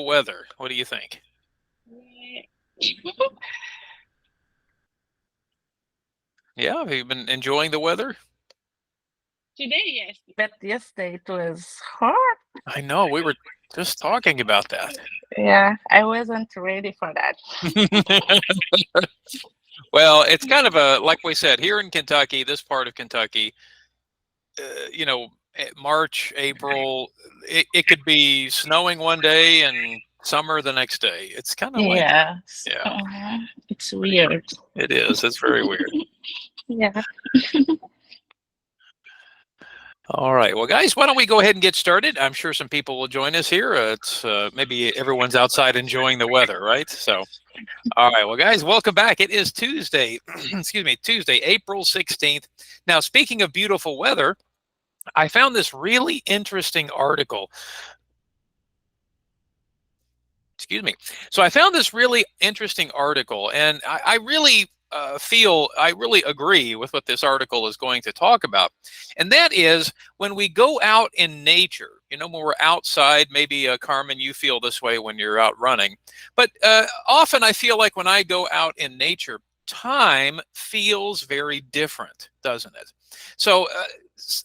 weather. What do you think? Yeah, have you been enjoying the weather? Today, yes, but yesterday it was hot. I know we were just talking about that. Yeah, I wasn't ready for that. Well, it's kind of a like we said here in Kentucky, this part of Kentucky, you know, March, April, it could be snowing one day and summer the next day. It's kind of like that. Yeah, Yeah, it's weird. it is. It's very weird. Yeah. All right. Well, guys, why don't we go ahead and get started? I'm sure some people will join us here. It's maybe everyone's outside enjoying the weather, right? So, all right. Well, guys, welcome back. It is Tuesday, excuse me, Tuesday, April 16th. Now, speaking of beautiful weather, I found this really interesting article. Excuse me. So I found this really interesting article, and I really I really agree with what this article is going to talk about. And that is when we go out in nature, when we're outside, maybe Carmen, you feel this way when you're out running. But often I feel like when I go out in nature, time feels very different, doesn't it? So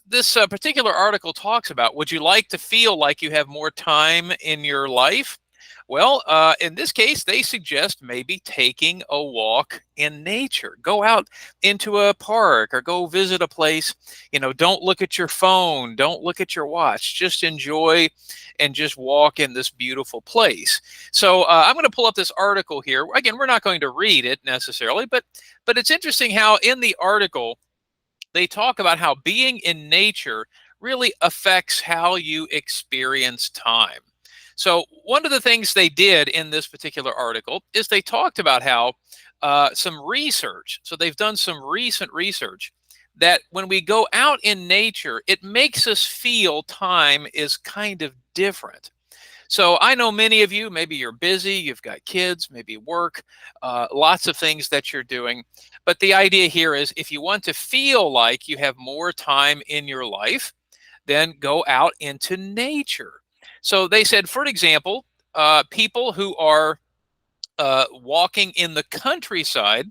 this particular article talks about, would you like to feel like you have more time in your life? Well, in this case, they suggest maybe taking a walk in nature. Go out into a park or go visit a place. Don't look at your phone, don't look at your watch. Just enjoy and just walk in this beautiful place. So I'm going to pull up this article here. Again, we're not going to read it necessarily, but it's interesting how in the article they talk about how being in nature really affects how you experience time. So, one of the things they did in this particular article is they talked about how some research, so they've done some recent research that when we go out in nature, it makes us feel time is kind of different. So I know many of you, maybe you're busy, you've got kids, maybe work, lots of things that you're doing. But the idea here is if you want to feel like you have more time in your life, then go out into nature. So they said, for example, people who are walking in the countryside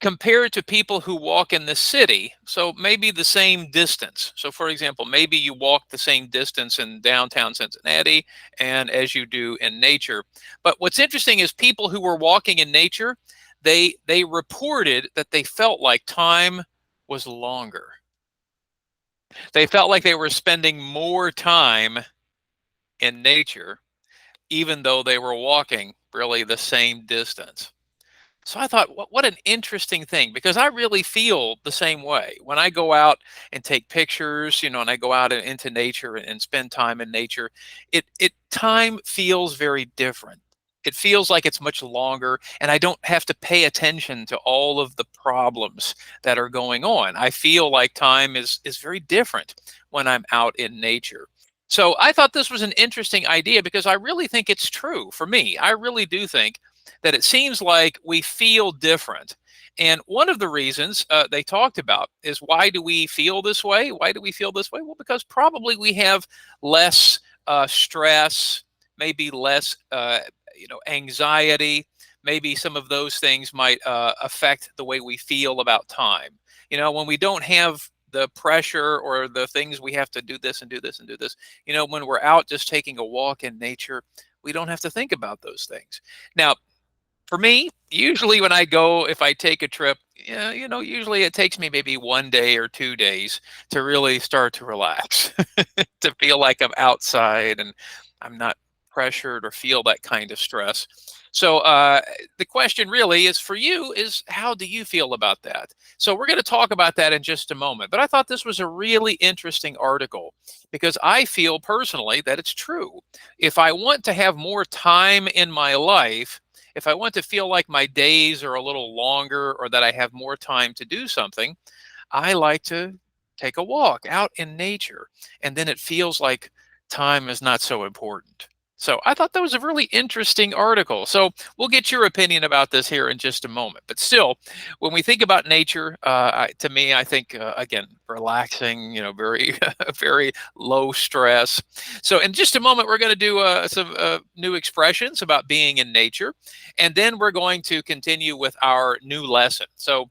compared to people who walk in the city. So maybe the same distance. So, for example, maybe you walk the same distance in downtown Cincinnati and as you do in nature. But what's interesting is people who were walking in nature, they reported that they felt like time was longer. They felt like they were spending more time in nature, even though they were walking really the same distance. So I thought, what an interesting thing, because I really feel the same way when I go out and take pictures, and I go out into nature and spend time in nature. It time feels very different. It feels like it's much longer, and I don't have to pay attention to all of the problems that are going on. I feel like time is very different when I'm out in nature. So I thought this was an interesting idea because I really think it's true for me. I really do think that it seems like we feel different. And one of the reasons they talked about is, why do we feel this way? Why do we feel this way? Well, because probably we have less stress, maybe less, anxiety. Maybe some of those things might affect the way we feel about time. When we don't have the pressure or the things we have to do this and do this and do this, when we're out just taking a walk in nature, we don't have to think about those things. Now, for me, usually when I go, if I take a trip, yeah, usually it takes me maybe 1 day or 2 days to really start to relax, to feel like I'm outside and I'm not pressured or feel that kind of stress. So the question really is for you is, how do you feel about that? So we're going to talk about that in just a moment. But I thought this was a really interesting article because I feel personally that it's true. If I want to have more time in my life, if I want to feel like my days are a little longer or that I have more time to do something, I like to take a walk out in nature. And then it feels like time is not so important. So I thought that was a really interesting article. So we'll get your opinion about this here in just a moment. But still, when we think about nature, to me, I think again, relaxing. Very very low stress. So in just a moment, we're going to do some new expressions about being in nature, and then we're going to continue with our new lesson. So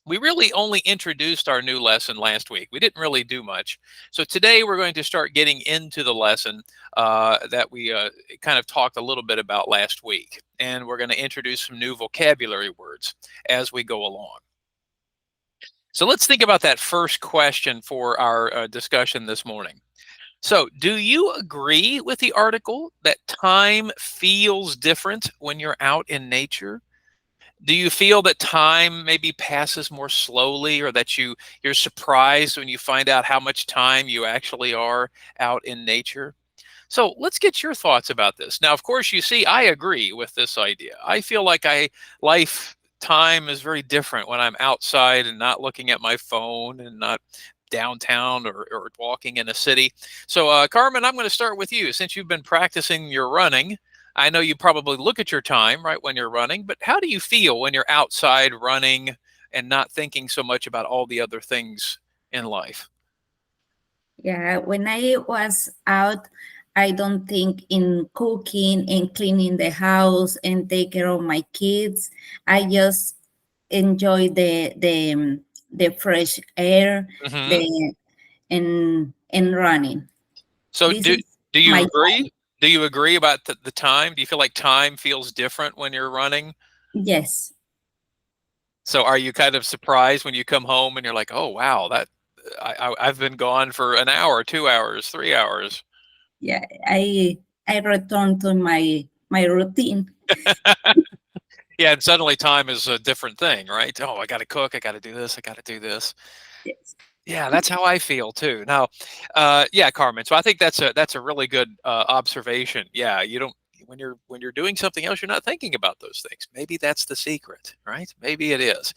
we really only introduced our new lesson last week. We didn't really do much. So today we're going to start getting into the lesson that we kind of talked a little bit about last week. And we're going to introduce some new vocabulary words as we go along. So let's think about that first question for our discussion this morning. So, do you agree with the article that time feels different when you're out in nature? Do you feel that time maybe passes more slowly, or that you're surprised when you find out how much time you actually are out in nature? So let's get your thoughts about this. Now, of course, you see, I agree with this idea. I feel like life time is very different when I'm outside and not looking at my phone and not downtown or walking in a city. So, Carmen, I'm going to start with you. Since you've been practicing your running, I know you probably look at your time, right, when you're running, but how do you feel when you're outside running and not thinking so much about all the other things in life? Yeah, when I was out, I don't think in cooking and cleaning the house and take care of my kids. I just enjoy the fresh air, Hmm. the and running. So This is do you my agree? Do you agree about the time? Do you feel like time feels different when you're running? yes. So are you kind of surprised when you come home and you're like, oh wow, I've been gone for an hour, 2 hours, 3 hours. Yeah, I return to my routine. Yeah, and suddenly time is a different thing, right? Oh, I got to cook, I got to do this, I got to do this. Yes. Yeah, that's how I feel too. Now, yeah, Carmen. So I think that's a really good observation. Yeah, you don't when you're doing something else, you're not thinking about those things. Maybe that's the secret, right? Maybe it is.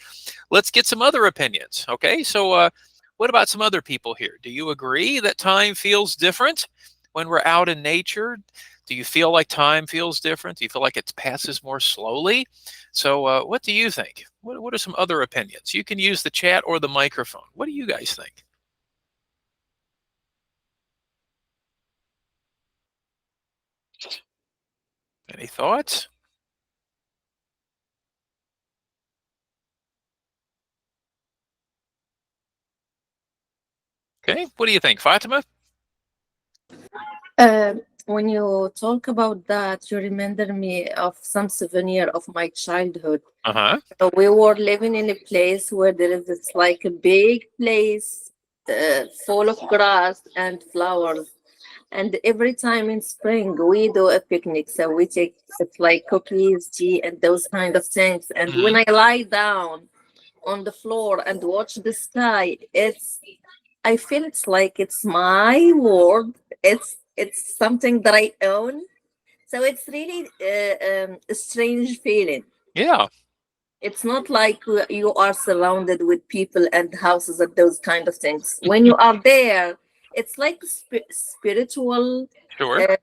Let's get some other opinions. Okay, so what about some other people here? Do you agree that time feels different when we're out in nature? Do you feel like time feels different? Do you feel like it passes more slowly? So, what do you think? What are some other opinions? You can use the chat or the microphone. What do you guys think? Any thoughts? Okay, what do you think, Fatima? Uh, when you talk about that, you remember me of some souvenir of my childhood. Uh-huh. We were living in a place where there is this like a big place full of grass and flowers. And every time in spring, we do a picnic. So we take it's like cookies, tea, and those kind of things. And Hmm. when I lie down on the floor and watch the sky, I feel it's like it's my world. It's something that I own. So it's really a strange feeling. Yeah. It's not like you are surrounded with people and houses and those kind of things. When you are there, it's like spiritual Sure.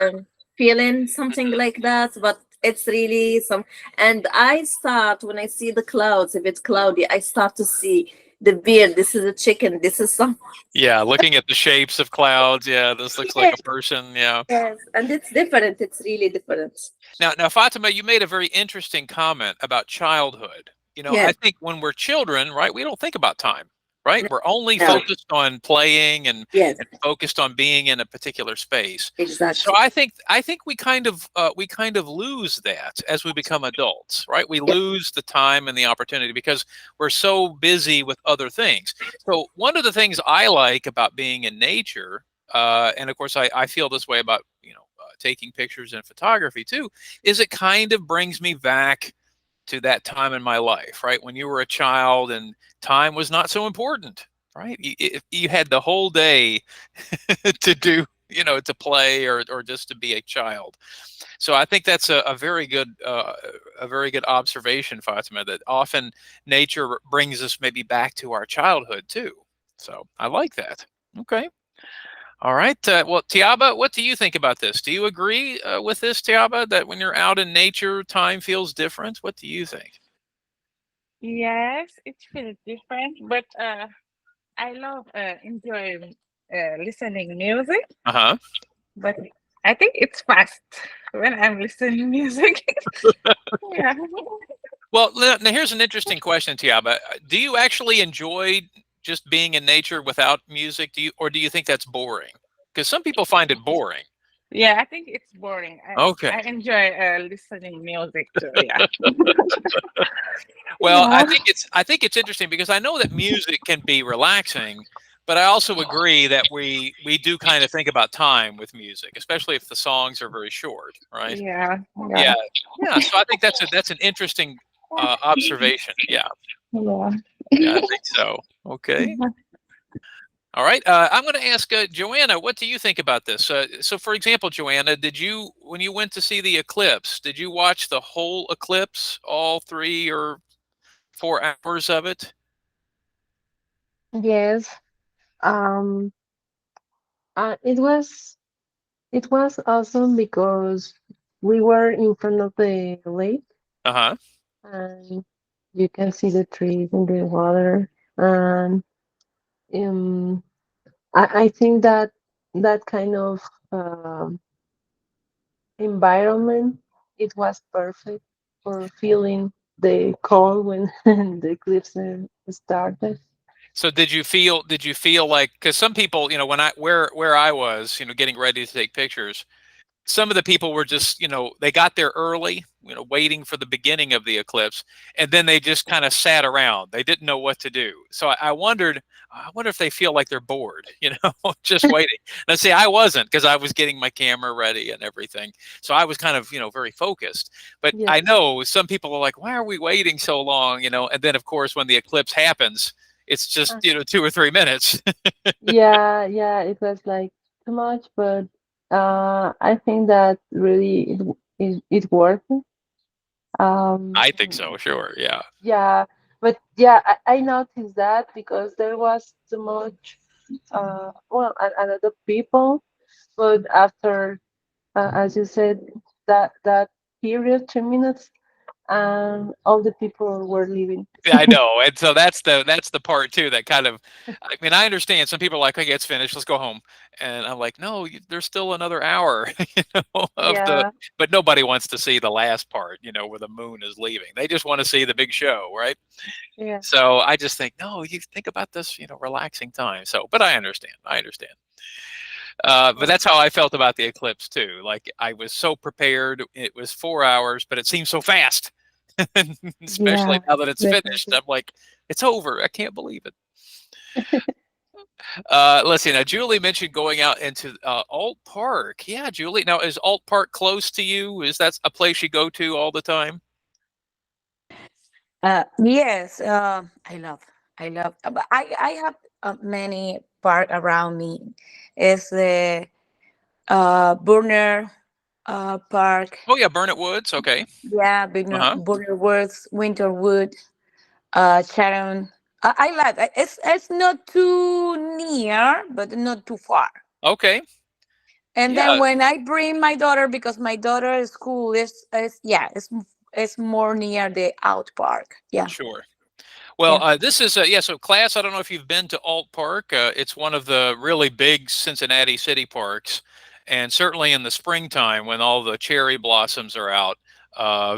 feeling, something like that. But it's really some. And I start when I see the clouds. If it's cloudy, I start to see the beard. This is a chicken. This is some. Yeah, looking at the shapes of clouds. Yeah, this looks like a Yes, person. Yeah. yes, and it's different. It's really different. Now, Fatima, you made a very interesting comment about childhood. I Yes, think when we're children, right, we don't think about time, right? no, We're only no. focused on playing Yes, and focused on being in a particular space. So exactly. I think we kind of lose that as we become adults, right? We Yes, lose the time and the opportunity because we're so busy with other things. So one of the things I like about being in nature, and of course I feel this way about taking pictures and photography too, is it kind of brings me back to that time in my life, right? When you were a child and time was not so important, right? You had the whole day to do, to play or just to be a child. So I think that's a very good observation, Fatima, that often nature brings us maybe back to our childhood too. So I like that. Okay. All right. Well, Tiaba, what do you think about this? Do you agree with this, Tiaba, that when you're out in nature, time feels different? What do you think? Yes, it feels different, but I love enjoying listening music, Uh-huh. but I think it's fast when I'm listening music. Yeah. Well, now here's an interesting question, Tiaba. Do you actually enjoy just being in nature without music? Or do you think that's boring? Because some people find it boring. Yeah, I think it's boring. Okay. I enjoy listening music too. Yeah. Well, Yeah. I think it's interesting because I know that music can be relaxing, but I also agree that we do kind of think about time with music, especially if the songs are very short, right? Yeah. Yeah. Yeah, yeah. So I think that's an interesting observation. Yeah, Yeah. yeah, I think so. Okay. All right. I'm going to ask Joanna, what do you think about this? So, for example, Joanna, when you went to see the eclipse, did you watch the whole eclipse, all 3 or 4 hours of it? Yes. Um, it was awesome because we were in front of the lake Uh-huh. and you can see the trees and the water. And um, I think that that kind of environment, it was perfect for feeling the cold when the eclipse started. So did you feel like, because some people, when where I was, getting ready to take pictures, some of the people were just, they got there early, waiting for the beginning of the eclipse, and then they just kind of sat around. They didn't know what to do. So I wonder if they feel like they're bored, just waiting. Let's say I wasn't, because I was getting my camera ready and everything. So I was kind of, very focused. But I Yes. know some people are like, why are we waiting so long? And then of course when the eclipse happens, it's just, Uh, 2 or 3 minutes. yeah, yeah, it was like too much, but I think that really it worth it. I think so, sure. Yeah. Yeah, but yeah, I noticed that because there was too much, well, a lot of people, but after, as you said, that period, 2 minutes, and all the people were leaving. Yeah, I know, and so that's the part too that kind of, I mean, I understand some people are like, okay, it's finished, let's go home, and I'm like, no, there's still another hour, Yeah, but nobody wants to see the last part, where the moon is leaving. They just want to see the big show, right? yeah, So I just think, no, you think about this, relaxing time. So, but I understand, I understand. But yeah, that's how I felt about the eclipse too. Like I was so prepared. It was 4 hours, but it seemed so fast. Especially yeah, now that it's finished, definitely. I'm like, it's over. I can't believe it. Let's see. Now, Julie mentioned going out into Alt Park. Yeah, Julie. Now, is Alt Park close to you? Is that a place you go to all the time? Yes, I love, but I have many park around me. It's the Burner Park, Oh yeah, Burnett Woods. Okay. yeah, Uh huh. Burner Woods, Winterwood, Sharon. I like it. It's not too near, but not too far. Okay. And then Yeah. when I bring my daughter, because my daughter's school is yeah, it's more near the out park. Yeah, Sure. Well, yeah. this is yeah. So, class. I don't know if you've been to Alt Park. It's one of the really big Cincinnati city parks, and certainly in the springtime when all the cherry blossoms are out,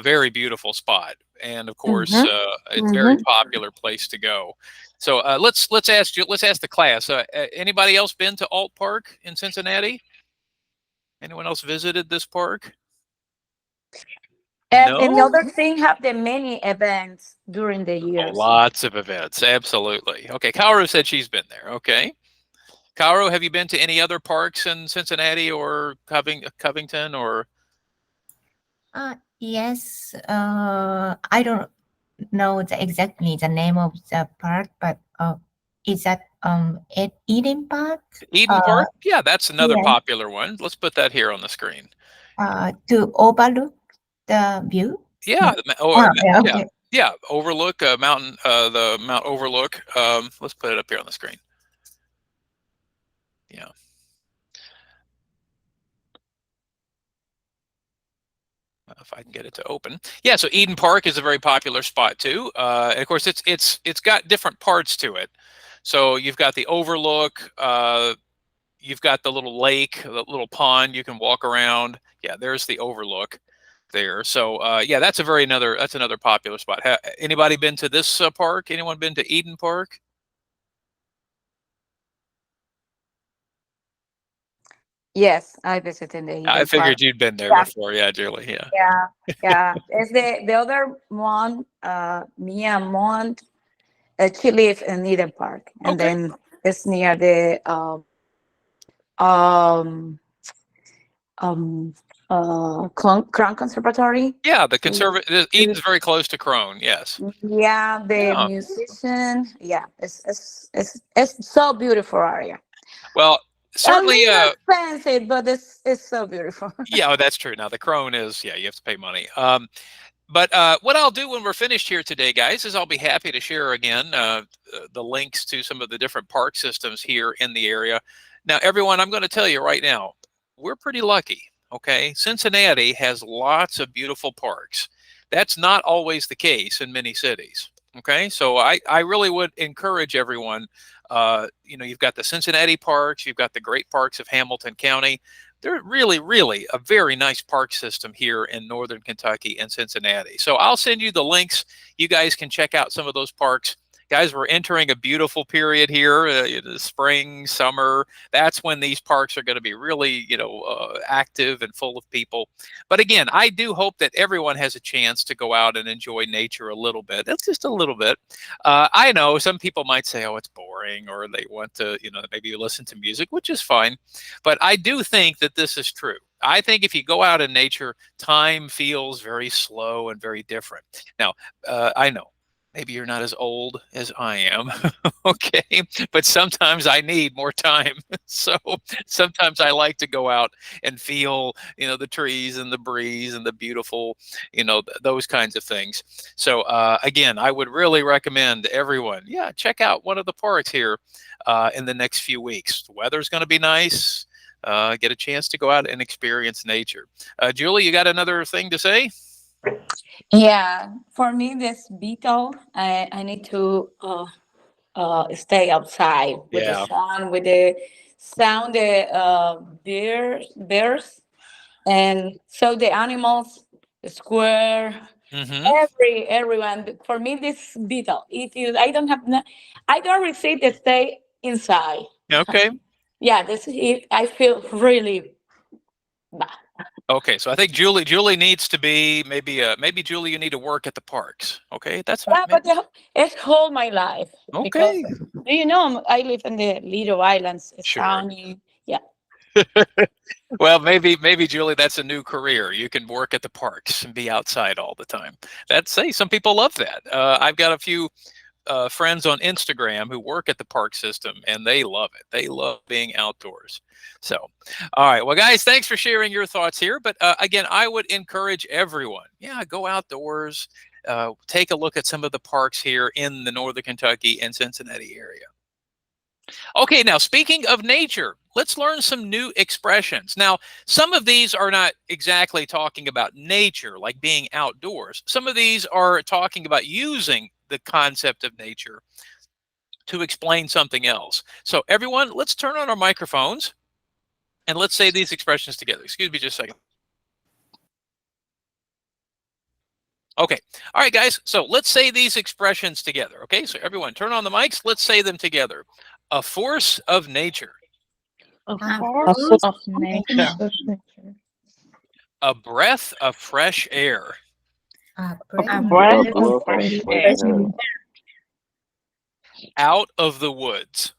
very beautiful spot. And of course, Mm-hmm. a very Mm-hmm. popular place to go. So let's ask the class. Anybody else been to Alt Park in Cincinnati? Anyone else visited this park? And No. another thing, have the many events during the Oh, years. lots of events. Absolutely. Okay. Kaoru said she's been there. Okay. Cairo, have you been to any other parks in Cincinnati or Covington or? Yes, I don't know exactly the name of the park, but is that Eden Park? Eden Uh, Park? Yeah, that's another yeah, popular one. Let's put that here on the screen. to overlook the view. Yeah, Yeah. Oh, yeah. yeah, Okay. yeah. Overlook mountain, the Mount Overlook. Let's put it up here on the screen. Yeah. if I can get it to open. Yeah, so Eden Park is a very popular spot too. And of course, it's got different parts to it. So you've got the overlook. You've got the little lake, the little pond you can walk around. Yeah, there's the overlook there. So yeah, that's another popular spot. Anybody been to this park? Anyone been to Eden Park? Yes, I visited the I Eden figured Park. you'd been there Yeah. before. Yeah, Julie. Yeah. Yeah. It's the other one, Mia Mont. She lives in Eden Park, and Okay. then it's near the Crown Conservatory. Yeah, Eden's very close to Crone. Yes. Yeah, the Yeah. musician. Yeah, it's so beautiful area. Well, certainly. A little expensive, but it's so beautiful. Yeah, oh, that's true. Now the Crone is, yeah, you have to pay money. But what I'll do when we're finished here today, guys, is I'll be happy to share again the links to some of the different park systems here in the area. Now, everyone, I'm going to tell you right now, we're pretty lucky. Okay, Cincinnati has lots of beautiful parks. That's not always the case in many cities. Okay, so I really would encourage everyone. You've got the Cincinnati parks, you've got the great parks of Hamilton County. They're really, really a very nice park system here in Northern Kentucky and Cincinnati. So I'll send you the links. You guys can check out some of those parks. Guys, we're entering a beautiful period here, the spring, summer. That's when these parks are going to be really, active and full of people. But again, I do hope that everyone has a chance to go out and enjoy nature a little bit. That's just a little bit. I know some people might say, oh, it's boring, or they want to, maybe listen to music, which is fine. But I do think that this is true. I think if you go out in nature, time feels very slow and very different. Now, I know. Maybe you're not as old as I am, okay? But sometimes I need more time. So sometimes I like to go out and feel, the trees and the breeze and the beautiful, those kinds of things. So again, I would really recommend everyone, check out one of the parks here in the next few weeks. The weather's going to be nice. Get a chance to go out and experience nature. Julie, you got another thing to say? Yeah, for me, this beetle, I need to stay outside with the sun, with the sound, the bears, and so the animals, the square, everyone. For me, this beetle. I don't receive to stay inside. Okay. Yeah, I feel really bad. Okay, so I think Julie needs to be maybe Julie, you need to work at the parks. Okay, that's Yeah, but it's whole my life. Okay. Because, I live in the little islands. It's Sure. sunny. Yeah. Well, maybe Julie, that's a new career. You can work at the parks and be outside all the time. Some people love that. I've got a few friends on Instagram who work at the park system, and they love it. They love being outdoors. So, all right. Well, guys, thanks for sharing your thoughts here. But again, I would encourage everyone, go outdoors, take a look at some of the parks here in the Northern Kentucky and Cincinnati area. Okay, now speaking of nature, let's learn some new expressions. Now, some of these are not exactly talking about nature, like being outdoors. Some of these are talking about using the concept of nature to explain something else. So everyone, let's turn on our microphones and let's say these expressions together. Excuse me just a second. Okay. All right, guys. So let's say these expressions together. Okay. So everyone turn on the mics. Let's say them together. A force of nature. A Ah, force of nature. A breath of fresh air. A breath of fresh air. Out of the woods.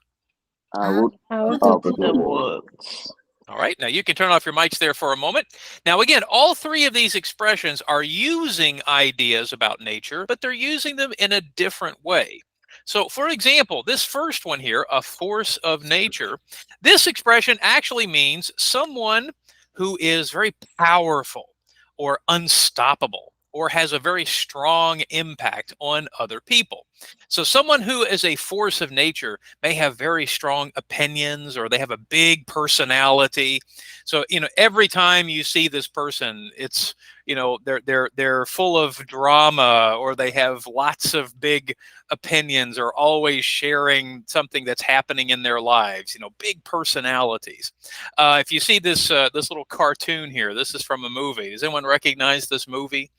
Out of the woods. All right, now you can turn off your mics there for a moment. Now, again, all three of these expressions are using ideas about nature, but they're using them in a different way. So, for example, this first one here, a force of nature, this expression actually means someone who is very powerful or unstoppable or has a very strong impact on other people. So someone who is a force of nature may have very strong opinions, or they have a big personality. So, every time you see this person, it's you know, they're full of drama, or they have lots of big opinions, or always sharing something that's happening in their lives. You know, big personalities. If you see this this little cartoon here, this is from a movie. Does anyone recognize this movie,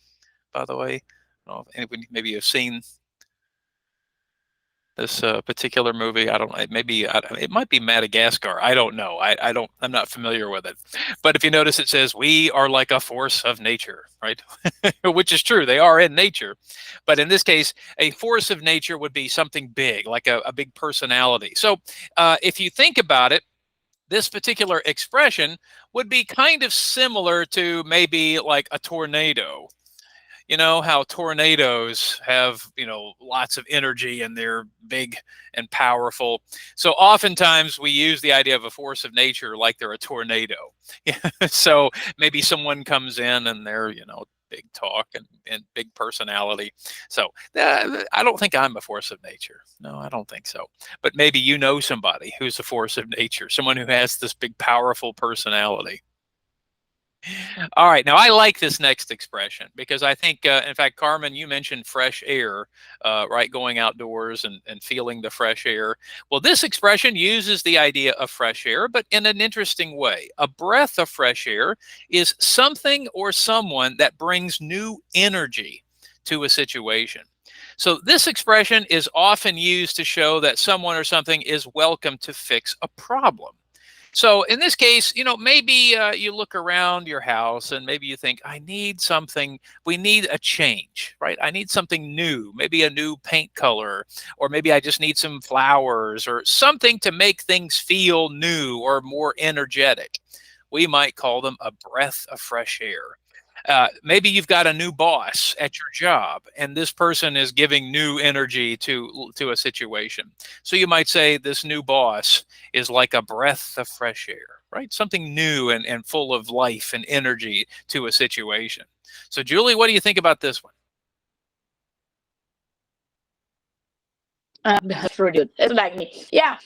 by the way? I don't know if anybody, maybe you've seen this particular movie. I don't know. Maybe it might be Madagascar. I don't know. I'm not familiar with it. But if you notice, it says, "We are like a force of nature," right? Which is true. They are in nature. But in this case, a force of nature would be something big, like a big personality. So if you think about it, this particular expression would be kind of similar to maybe like a tornado. You know how tornadoes have, you know, lots of energy and they're big and powerful. So oftentimes we use the idea of a force of nature like they're a tornado. So maybe someone comes in and they're, you know, big talk and big personality. So I don't think I'm a force of nature. No, I don't think so. But maybe you know somebody who's a force of nature, someone who has this big, powerful personality. All right, now I like this next expression because I think, in fact, Carmen, you mentioned fresh air, right? Going outdoors and feeling the fresh air. Well, this expression uses the idea of fresh air, but in an interesting way. A breath of fresh air is something or someone that brings new energy to a situation. So this expression is often used to show that someone or something is welcome to fix a problem. So in this case, you know, maybe you look around your house and maybe you think, I need something, we need a change, right? I need something new, maybe a new paint color, or maybe I just need some flowers or something to make things feel new or more energetic. We might call them a breath of fresh air. Maybe you've got a new boss at your job, and this person is giving new energy to a situation. So you might say this new boss is like a breath of fresh air, right? Something new and full of life and energy to a situation. So Julie, what do you think about this one? That's really good. It's like me. Yeah.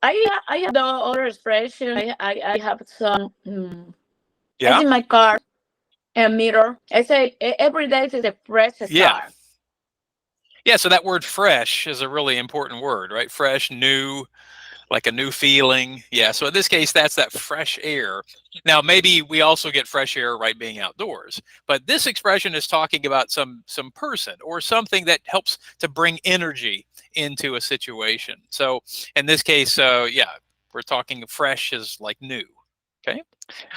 I have the other expression. I have some Yeah. it's in my car. A mirror. I say every day is a fresh start. Yeah. Yeah, so that word fresh is a really important word, right? Fresh, new, like a new feeling. Yeah, so in this case, that's that fresh air. Now, maybe we also get fresh air, right, being outdoors. But this expression is talking about some person or something that helps to bring energy into a situation. So in this case, yeah, we're talking fresh is like new. Okay.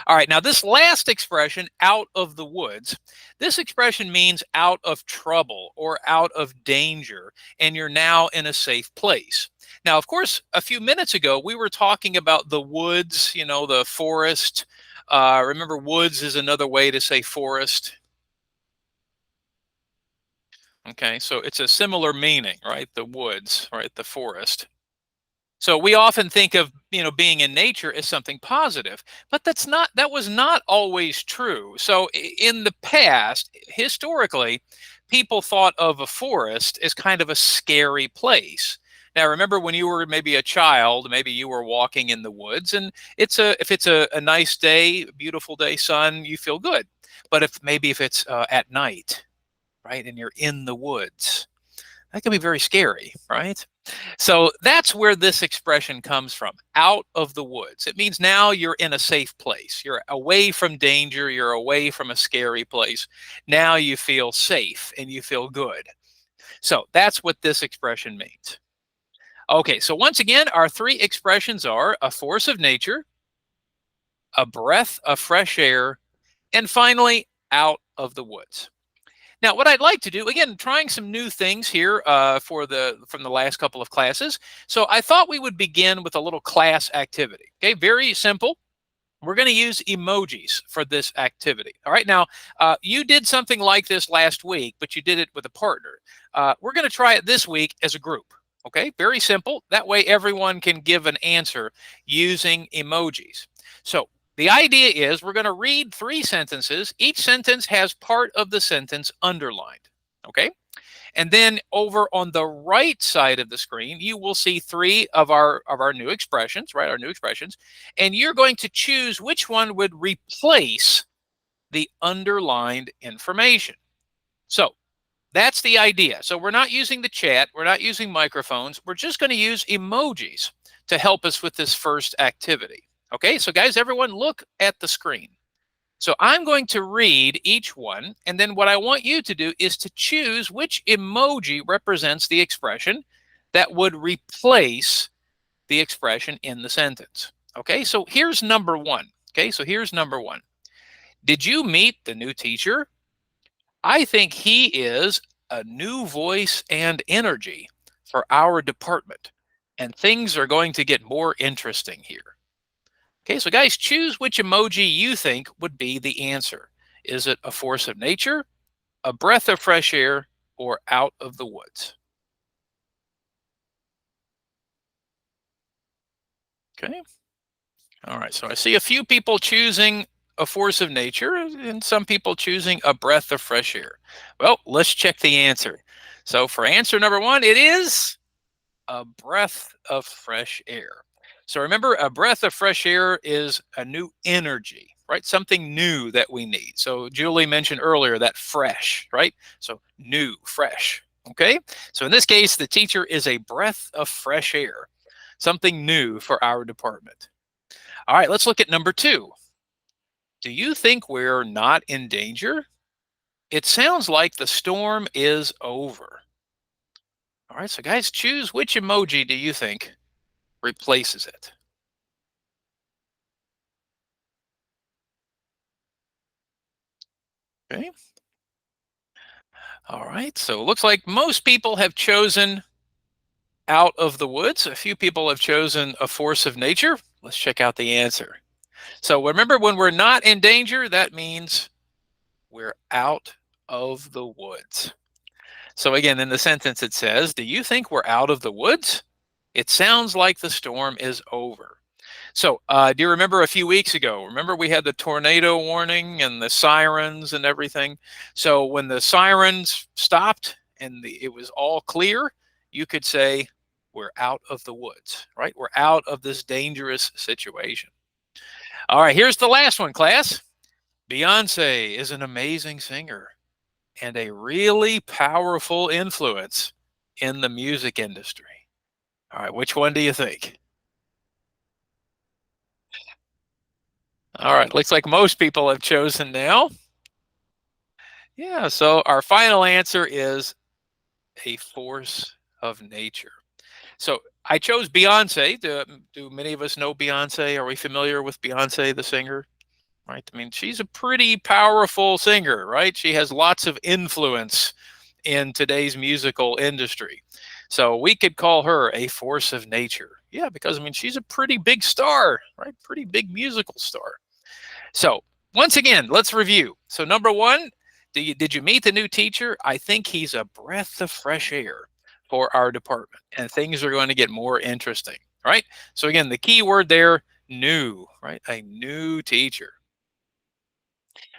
All right. Now, this last expression, out of the woods, this expression means out of trouble or out of danger, and you're now in a safe place. Now, of course, a few minutes ago, we were talking about the woods, you know, the forest. Remember, woods is another way to say forest. Okay. So it's a similar meaning, right? The woods, right? The forest. So we often think of, you know, being in nature as something positive, but that was not always true. So in the past, historically, people thought of a forest as kind of a scary place. Now, remember when you were maybe a child, maybe you were walking in the woods, and if it's a nice day, beautiful day, sun, you feel good. But if it's at night, right, and you're in the woods, that can be very scary, right? So that's where this expression comes from, out of the woods. It means now you're in a safe place. You're away from danger. You're away from a scary place. Now you feel safe and you feel good. So that's what this expression means. Okay, so once again, our three expressions are a force of nature, a breath of fresh air, and finally, out of the woods. Now, what I'd like to do, again, trying some new things here from the last couple of classes. So I thought we would begin with a little class activity. Okay, very simple. We're going to use emojis for this activity. All right, now, you did something like this last week, but you did it with a partner. We're going to try it this week as a group. Okay, very simple. That way everyone can give an answer using emojis. So the idea is we're going to read 3 sentences. Each sentence has part of the sentence underlined, okay? And then over on the right side of the screen, you will see 3 of our new expressions, right? Our new expressions. And you're going to choose which one would replace the underlined information. So that's the idea. So we're not using the chat. We're not using microphones. We're just going to use emojis to help us with this first activity. Okay, so guys, everyone look at the screen. So I'm going to read each one, and then what I want you to do is to choose which emoji represents the expression that would replace the expression in the sentence. Okay, so here's number one. Okay, so here's number one. Did you meet the new teacher? I think he is a new voice and energy for our department, and things are going to get more interesting here. Okay, so guys, choose which emoji you think would be the answer. Is it a force of nature, a breath of fresh air, or out of the woods? Okay. All right, so I see a few people choosing a force of nature and some people choosing a breath of fresh air. Well, let's check the answer. So for answer number one, it is a breath of fresh air. So remember, a breath of fresh air is a new energy, right? Something new that we need. So Julie mentioned earlier that fresh, right? So new, fresh, okay? So in this case, the teacher is a breath of fresh air, something new for our department. All right, let's look at number two. Do you think we're not in danger? It sounds like the storm is over. All right, so guys, choose which emoji do you think replaces it? Okay. All right, so it looks like most people have chosen out of the woods. A few people have chosen a force of nature. Let's check out the answer. So remember, when we're not in danger, that means we're out of the woods. So again, in the sentence it says, do you think we're out of the woods? It sounds like the storm is over. So do you remember a few weeks ago, remember we had the tornado warning and the sirens and everything? So when the sirens stopped and it was all clear, you could say, we're out of the woods, right? We're out of this dangerous situation. All right, here's the last one, class. Beyonce is an amazing singer and a really powerful influence in the music industry. All right, which one do you think? All right, looks like most people have chosen now. Yeah, so our final answer is a force of nature. So I chose Beyonce. Do many of us know Beyonce? Are we familiar with Beyonce, the singer? Right? I mean, she's a pretty powerful singer, right? She has lots of influence in today's musical industry. So we could call her a force of nature. Yeah, because I mean, she's a pretty big star, right? Pretty big musical star. So once again, let's review. So number one, did you meet the new teacher? I think he's a breath of fresh air for our department, and things are going to get more interesting, right? So again, the key word there, new, right? A new teacher.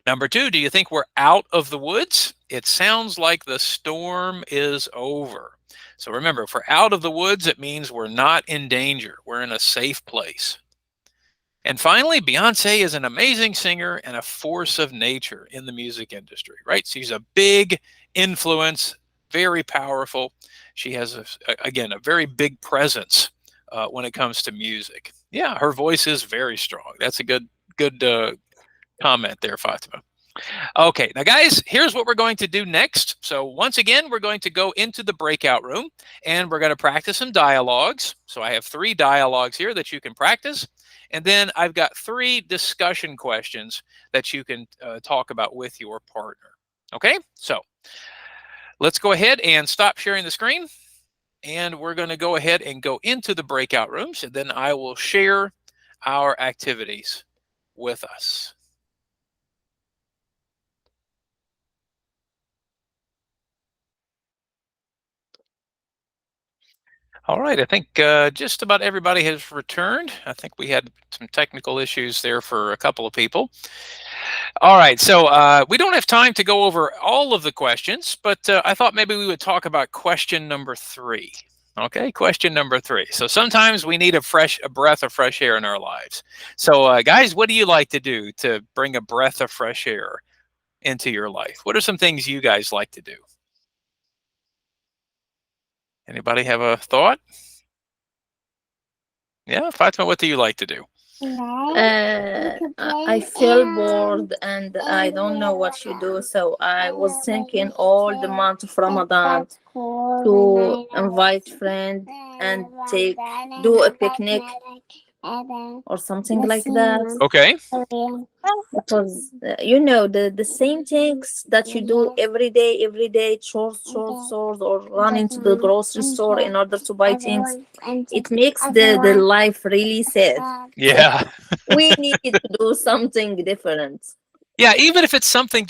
Number two, do you think we're out of the woods? It sounds like the storm is over. So remember, if we're out of the woods, it means we're not in danger. We're in a safe place. And finally, Beyonce is an amazing singer and a force of nature in the music industry, right? She's a big influence, very powerful. She has, again, a very big presence when it comes to music. Yeah, her voice is very strong. That's a good comment there, Fatima. Okay, now guys, here's what we're going to do next. So once again, we're going to go into the breakout room and we're going to practice some dialogues. So I have 3 dialogues here that you can practice. And then I've got 3 discussion questions that you can talk about with your partner. Okay, so let's go ahead and stop sharing the screen. And we're going to go ahead and go into the breakout rooms. And then I will share our activities with us. All right, I think just about everybody has returned. I think we had some technical issues there for a couple of people. All right, so we don't have time to go over all of the questions, but I thought maybe we would talk about question number 3. Okay, question number 3. So sometimes we need a breath of fresh air in our lives. So guys, what do you like to do to bring a breath of fresh air into your life? What are some things you guys like to do? Anybody have a thought? Yeah, Fatima, what do you like to do? I feel bored and I don't know what you do. So I was thinking all the month of Ramadan to invite friends and do a picnic or something like that. Okay. Because the same things that you do every day, chores, or run into the grocery store in order to buy things, it makes the life really sad. Yeah. We need to do something different. Yeah, even if it's something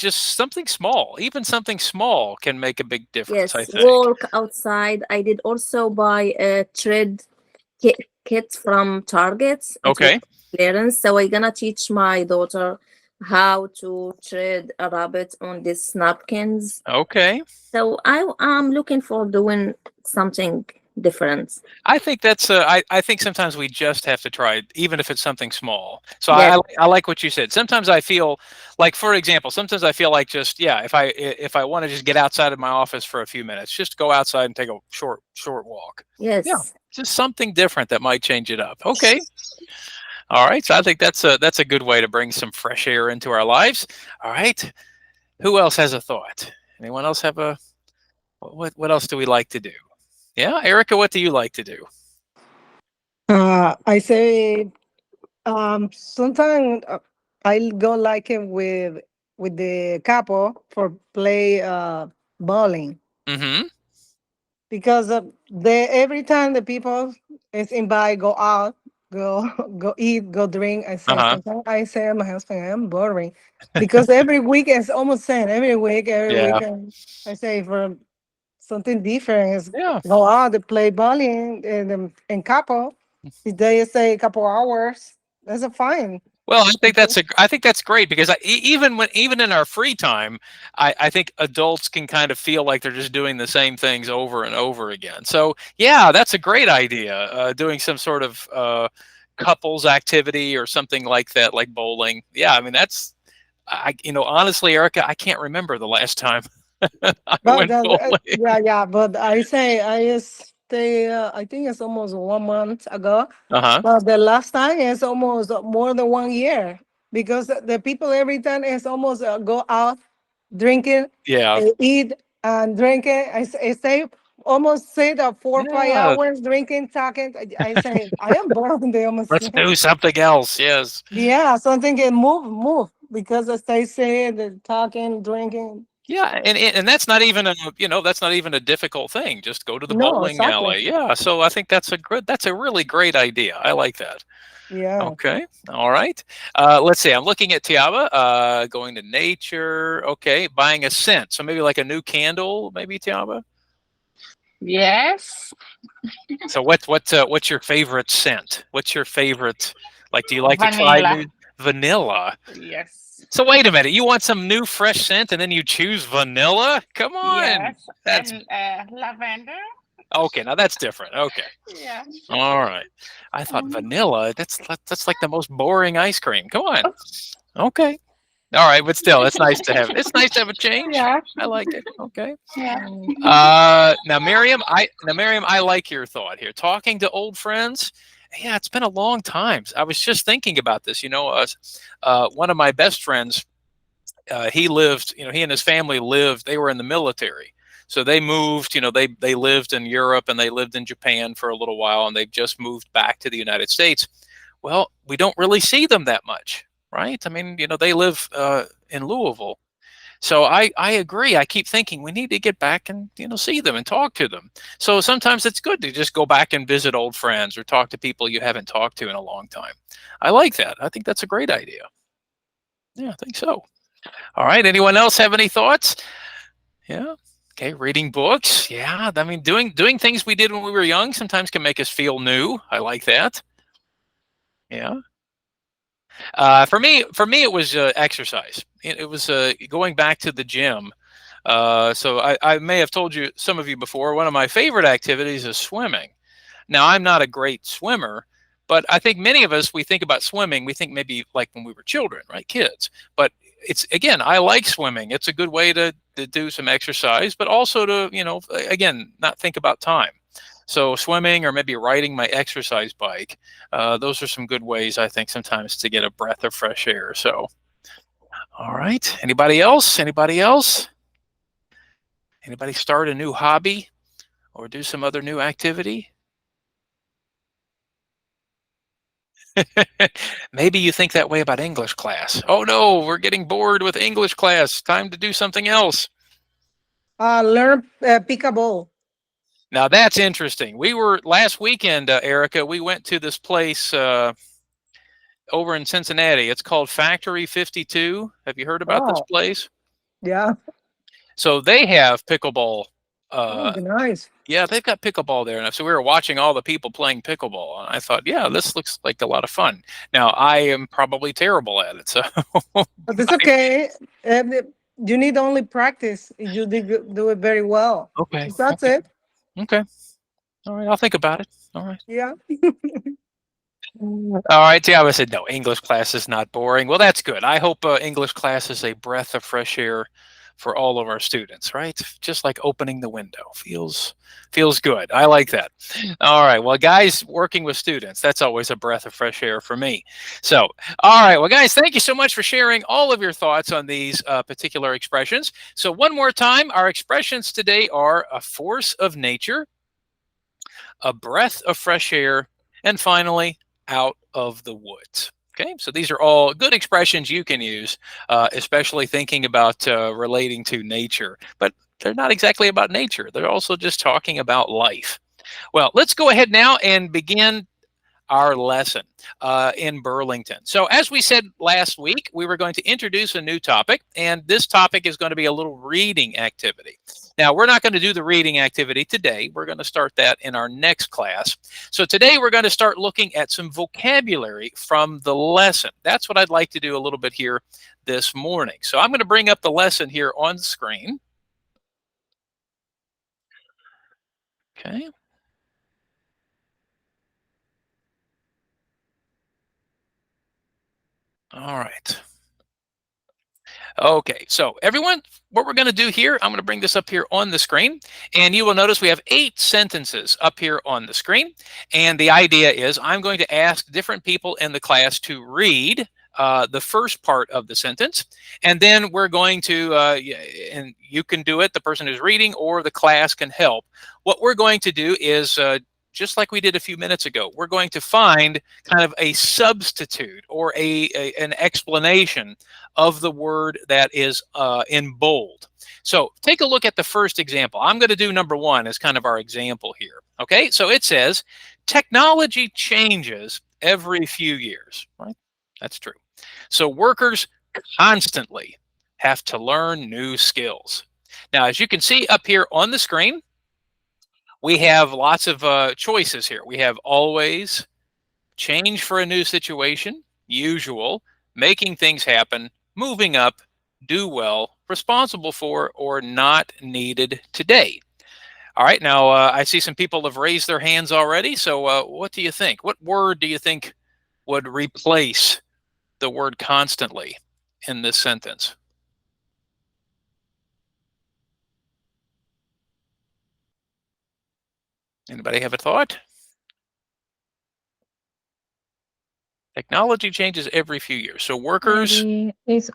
small, even something small can make a big difference, I Yes, think. walk outside. I did also buy a thread kit from Target. It was Okay. clearance. So I'm gonna teach my daughter how to thread a rabbit on these napkins. Okay. So I'm looking for doing something different. I think that's I think sometimes we just have to try it, even if it's something small. So Yes. I like what you said. Sometimes I feel like, for example, sometimes I feel like just, yeah, if I want to just get outside of my office for a few minutes, just go outside and take a short walk. Yes. Yeah. Just something different that might change it up. Okay. All right. So I think that's a good way to bring some fresh air into our lives. All right. Who else has a thought? Anyone else have a what else do we like to do? Yeah, Erica, what do you like to do? I say sometimes I'll go like it with the couple for play bowling Mm-hmm. because every time the people is invite go out go go eat go drink I say Uh-huh. sometimes I say my husband I'm boring because every week is almost same every Yeah. weekend I say for something different is Yeah. go out to play bowling in couple. If they say a couple hours, that's a fine. Well, I think that's great because even in our free time, I think adults can kind of feel like they're just doing the same things over and over again. So yeah, that's a great idea. Doing some sort of couples activity or something like that, like bowling. Yeah, I mean honestly, Erica, I can't remember the last time I But went bowling. yeah. But I say I just stay. I think it's almost 1 month ago. Uh-huh. But the last time is almost more than 1 year because the people every time is almost go out drinking, Yeah. eat and drinking. I say almost say that 4 or 5 Yeah. hours drinking, talking. I say I am bored. They almost Let's do something else. Yes. yeah, something can move because as they say, the talking, drinking. Yeah, and that's not even a difficult thing. Just go to the No, bowling exactly. alley. Yeah, so I think that's a really great idea. I like that. Yeah. Okay, all right. Let's see. I'm looking at Tiaba. Going to nature. Okay, buying a scent. So maybe like a new candle, maybe Tiaba. Yes. So what's your favorite scent? What's your favorite? Like, do you like to try Vanilla. new vanilla? Yes. So wait a minute. You want some new fresh scent, and then you choose vanilla? Come on. Yes. That's And lavender. okay. Now that's different. Okay. Yeah. All right. I thought vanilla. That's like the most boring ice cream. Come on. Okay. All right, but still, it's nice to have. It's nice to have a change. Yeah. I like it. Okay. Yeah. Now Miriam, I like your thought here. Talking to old friends. Yeah, it's been a long time. I was just thinking about this. One of my best friends, he lived. He and his family lived. They were in the military. So they moved, they lived in Europe and they lived in Japan for a little while, and they've just moved back to the United States. Well, we don't really see them that much, right? I mean, they live in Louisville. So I agree. I keep thinking we need to get back and, see them and talk to them. So sometimes it's good to just go back and visit old friends or talk to people you haven't talked to in a long time. I like that. I think that's a great idea. Yeah, I think so. All right. Anyone else have any thoughts? Yeah. Okay, reading books. Yeah, I mean, doing things we did when we were young sometimes can make us feel new. I like that. Yeah. For me, it was exercise. It was going back to the gym. So I may have told you, some of you before, one of my favorite activities is swimming. Now, I'm not a great swimmer, but I think many of us, we think about swimming, we think maybe like when we were children, right? Kids. But it's, again, I like swimming. It's a good way to do some exercise, but also to, you know, again, not think about time. So swimming, or maybe riding my exercise bike, those are some good ways, I think, sometimes to get a breath of fresh air. So, all right. Anybody else? Anybody else? Anybody start a new hobby or do some other new activity? Maybe you think that way about English class. Oh no, we're getting bored with English class. Time to do something else. Learn pickleball. Now that's interesting. We were last weekend, Erica. We went to this place over in Cincinnati. It's called Factory 52. Have you heard about this Oh. place? Yeah. So they have pickleball. Oh, nice. Yeah, they've got pickleball there. And so we were watching all the people playing pickleball, and I thought, yeah, this looks like a lot of fun. Now, I am probably terrible at it, so. But it's okay. You need only practice. You do it very well. Okay. That's okay. it. Okay. All right, I'll think about it. All right. Yeah. All right, Tiago said, no, English class is not boring. Well, that's good. I hope English class is a breath of fresh air for all of our students, right? Just like opening the window. Feels good. I like that. All right, well, guys, working with students, that's always a breath of fresh air for me. So, all right, well, guys, thank you so much for sharing all of your thoughts on these particular expressions. So one more time, our expressions today are a force of nature, a breath of fresh air, and finally, out of the woods. Okay, so these are all good expressions you can use, especially thinking about relating to nature. But they're not exactly about nature. They're also just talking about life. Well, let's go ahead now and begin our lesson in Burlington. So as we said last week, we were going to introduce a new topic, and this topic is going to be a little reading activity. Now, we're not going to do the reading activity today. We're going to start that in our next class. So today we're going to start looking at some vocabulary from the lesson. That's what I'd like to do a little bit here this morning. So I'm going to bring up the lesson here on the screen. Okay. All right. Okay, so everyone, what we're going to do here, I'm going to bring this up here on the screen, and you will notice we have 8 sentences up here on the screen. And the idea is I'm going to ask different people in the class to read the first part of the sentence, and then we're going to, and you can do it, the person who's reading, or the class can help. What we're going to do is just like we did a few minutes ago, we're going to find kind of a substitute or an explanation of the word that is in bold. So take a look at the first example. I'm going to do number 1 as kind of our example here. Okay, so it says, technology changes every few years, right? That's true. So workers constantly have to learn new skills. Now, as you can see up here on the screen, we have lots of choices here. We have always, change for a new situation, usual, making things happen, moving up, do well, responsible for, or not needed today. All right, now I see some people have raised their hands already. So what do you think? What word do you think would replace the word constantly in this sentence? Anybody have a thought? Technology changes every few years. So workers It's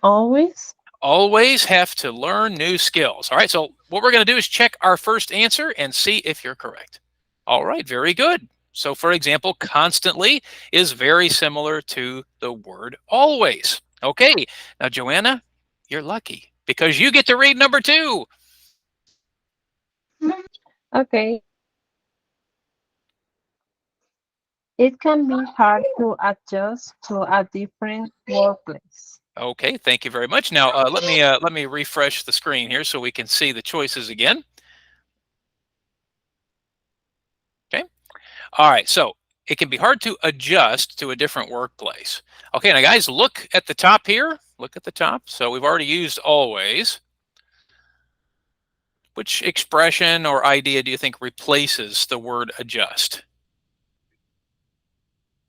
always have to learn new skills. All right, so what we're going to do is check our first answer and see if you're correct. All right, very good. So for example, constantly is very similar to the word always. Okay, now Joanna, you're lucky because you get to read number 2. okay. It can be hard to adjust to a different workplace. Okay, thank you very much. Now let me refresh the screen here so we can see the choices again. Okay. All right, so it can be hard to adjust to a different workplace. Okay, now guys, look at the top here. Look at the top. So we've already used always. which expression or idea do you think replaces the word adjust?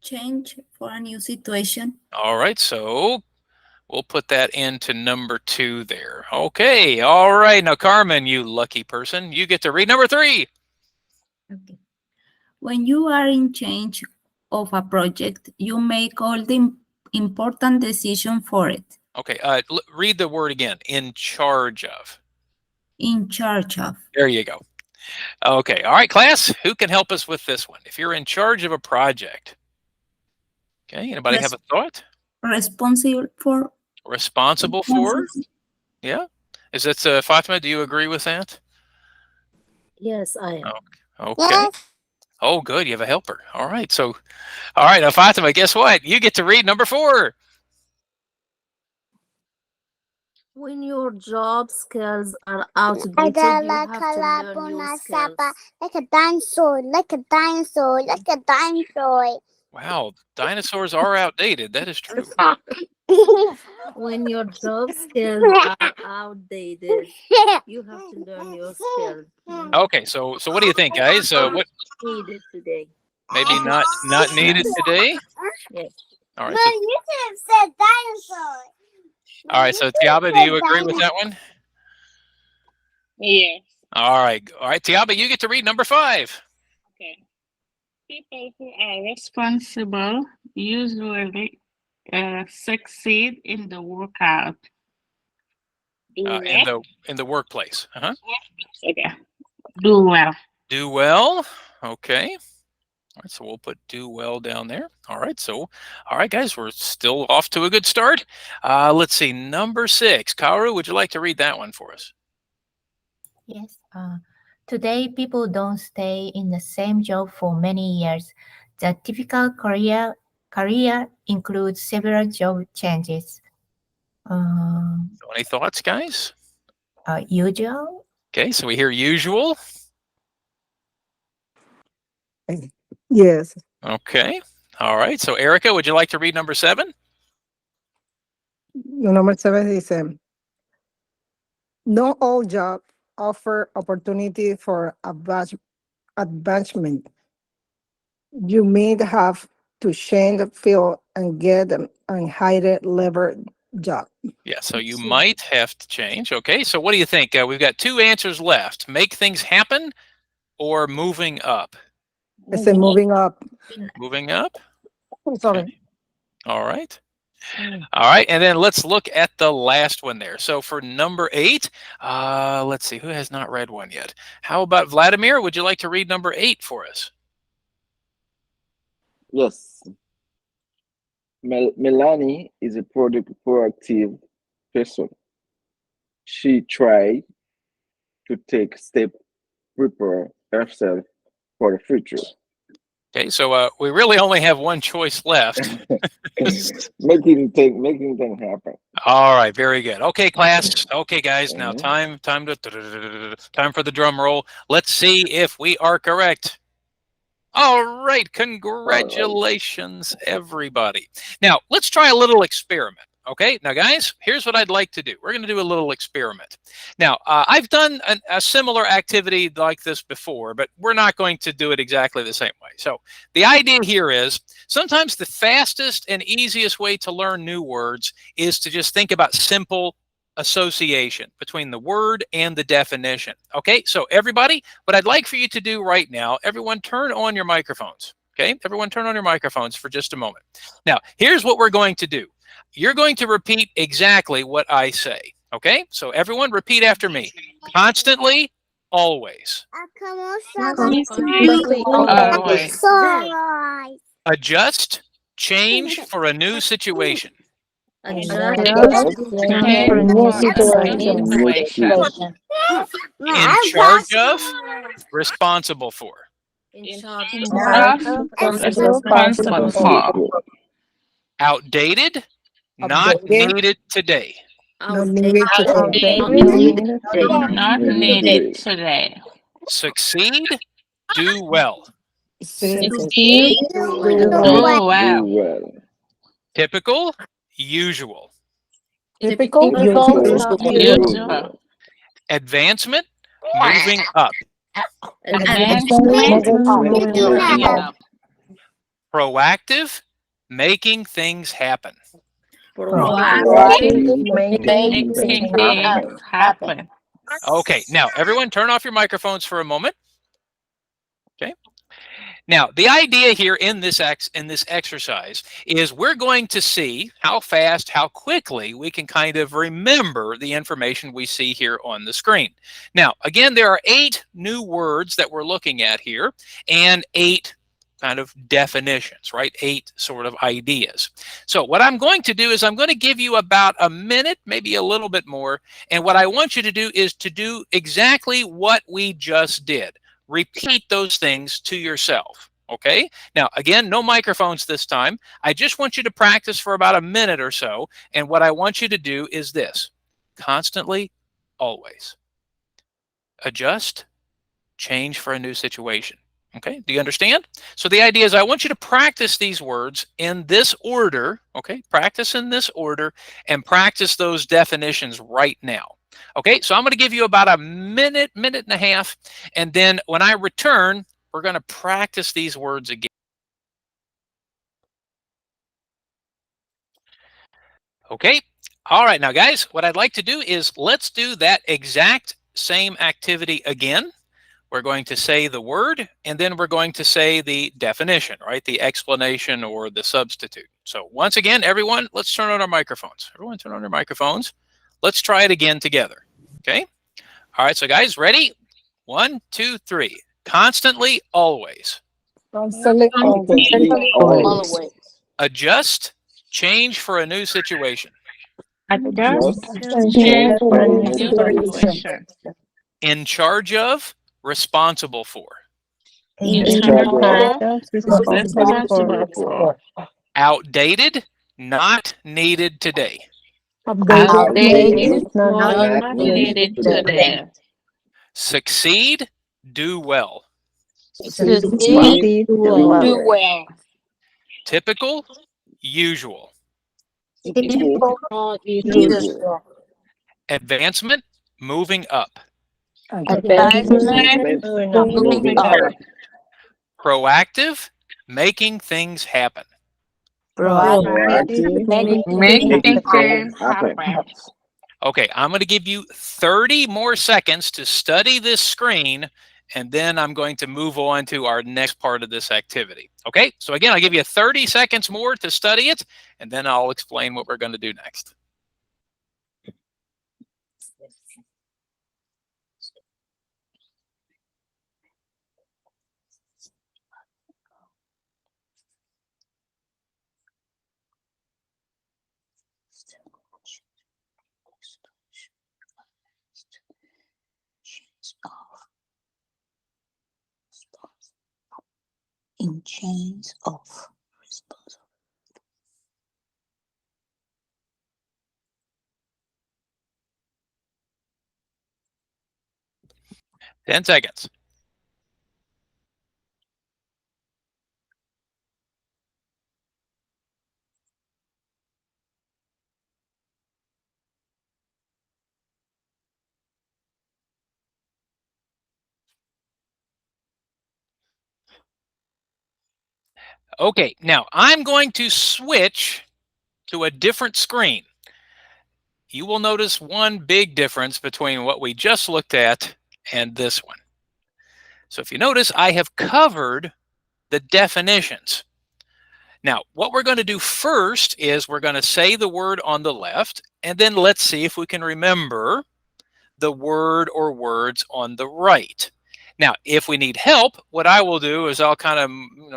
Change for a new situation. All right, so we'll put that into number 2 there. Okay, all right. Now, Carmen, you lucky person, you get to read number 3. Okay. When you are in charge of a project, you make all the important decision for it. Okay, read the word again. In charge of. In charge of. There you go. Okay, all right, class, who can help us with this one? If you're in charge of a project. Okay, anybody have a thought? Responsible for. Responsible for? Yeah. Is that Fatima? Do you agree with that? Yes, I am. Okay. Yes. Oh, good. You have a helper. All right. So, all right. Now, Fatima, guess what? You get to read number 4. When your job skills are outdated, you have to learn new skills. Like a dinosaur, like a dinosaur, like a dinosaur. Wow, dinosaurs are outdated. That is true. When your job skills are outdated, you have to learn your skills. Okay, so what do you think, guys? What Needed today. maybe not needed today? Yes. All right. No, So, you could have said dinosaur. all right. So Tiaba, do you agree with that one? Yes. All right. All right, Tiaba, you get to read number 5. Okay. People who are responsible usually succeed in the workout. In the workplace. Uh-huh. Okay. Do well. Do well. Okay. All right, so we'll put do well down there. All right, so, all right, guys, we're still off to a good start. Let's see, number 6. Kaoru, would you like to read that one for us? Yes. Today, people don't stay in the same job for many years. The typical career includes several job changes. Any thoughts, guys? Usual. Okay, so we hear usual. Yes. Okay. All right. So, Erica, would you like to read number 7? Number 7 is not all jobs offer opportunity for advancement. You may have to change the field and get a higher level job. Yeah, so you might have to change. Okay, so what do you think? We've got 2 answers left. Make things happen or moving up? It's moving up. Moving up? Sorry. Okay. All right. All right, and then let's look at the last one there. So for number 8, let's see, who has not read one yet? How about Vladimir? Would you like to read number 8 for us? Yes. Melanie is a proactive person. She tried to take steps, prepare herself for the future. Okay, so we really only have one choice left. making things happen. All right, very good. Okay, class. Okay, guys. Now time for the drum roll. Let's see if we are correct. All right, congratulations, everybody. Now let's try a little experiment. Okay, now guys, here's what I'd like to do. We're going to do a little experiment. Now, I've done a similar activity like this before, but we're not going to do it exactly the same way. So the idea here is sometimes the fastest and easiest way to learn new words is to just think about simple association between the word and the definition. Okay, so everybody, what I'd like for you to do right now, everyone turn on your microphones. Okay, everyone turn on your microphones for just a moment. Now, here's what we're going to do. You're going to repeat exactly what I say. Okay, so everyone repeat after me. Constantly, always. Adjust, change for a new situation. In charge of, responsible for. Responsible for. Outdated, not needed today. Not needed today. Succeed, do well. Succeed, do well. Typical, usual. Typical, usual. Advancement, moving up. Advancement, moving up. Proactive, making things happen. Proactive, Making making things things happen. Okay, now everyone turn off your microphones for a moment. Okay. Now, the idea here in this exercise is we're going to see how fast, how quickly we can kind of remember the information we see here on the screen. Now, again, there are 8 new words that we're looking at here and 8 kind of definitions, right? 8 sort of ideas. So what I'm going to do is I'm going to give you about a minute, maybe a little bit more. And what I want you to do is to do exactly what we just did. Repeat those things to yourself. Okay? Now, again, no microphones this time. I just want you to practice for about a minute or so. And what I want you to do is this. Constantly, always. Adjust, change for a new situation. Okay, do you understand? So the idea is I want you to practice these words in this order, okay? Practice in this order and practice those definitions right now. Okay, so I'm going to give you about a minute, minute and a half, and then when I return, we're going to practice these words again. Okay, all right, now guys, what I'd like to do is let's do that exact same activity again. We're going to say the word, and then we're going to say the definition, right? The explanation or the substitute. So once again, everyone, let's turn on our microphones. Everyone turn on your microphones. Let's try it again together, okay? All right, so guys, ready? 1, 2, 3. Constantly, always. Constantly, always. Adjust, change for a new situation. Adjust, Change change for for a a new new situation. situation. In charge of, responsible for. In In charge charge of, Responsible for. Outdated, not needed today. outdated, Not not needed today. Succeed, do well. Succeed, do do well. well. Typical, usual. Usual. Advancement, moving up. Advancement, moving up. Proactive, making things happen. Proactive. Making things happen. happen. Okay, I'm going to give you 30 more seconds to study this screen, and then I'm going to move on to our next part of this activity. Okay, so again, I'll give you 30 seconds more to study it, and then I'll explain what we're going to do next. In chains of responsibility. 10 seconds. Okay, now I'm going to switch to a different screen. You will notice one big difference between what we just looked at and this one. So if you notice, I have covered the definitions. Now, what we're going to do first is we're going to say the word on the left, and then let's see if we can remember the word or words on the right. Now, if we need help, what I will do is I'll kind of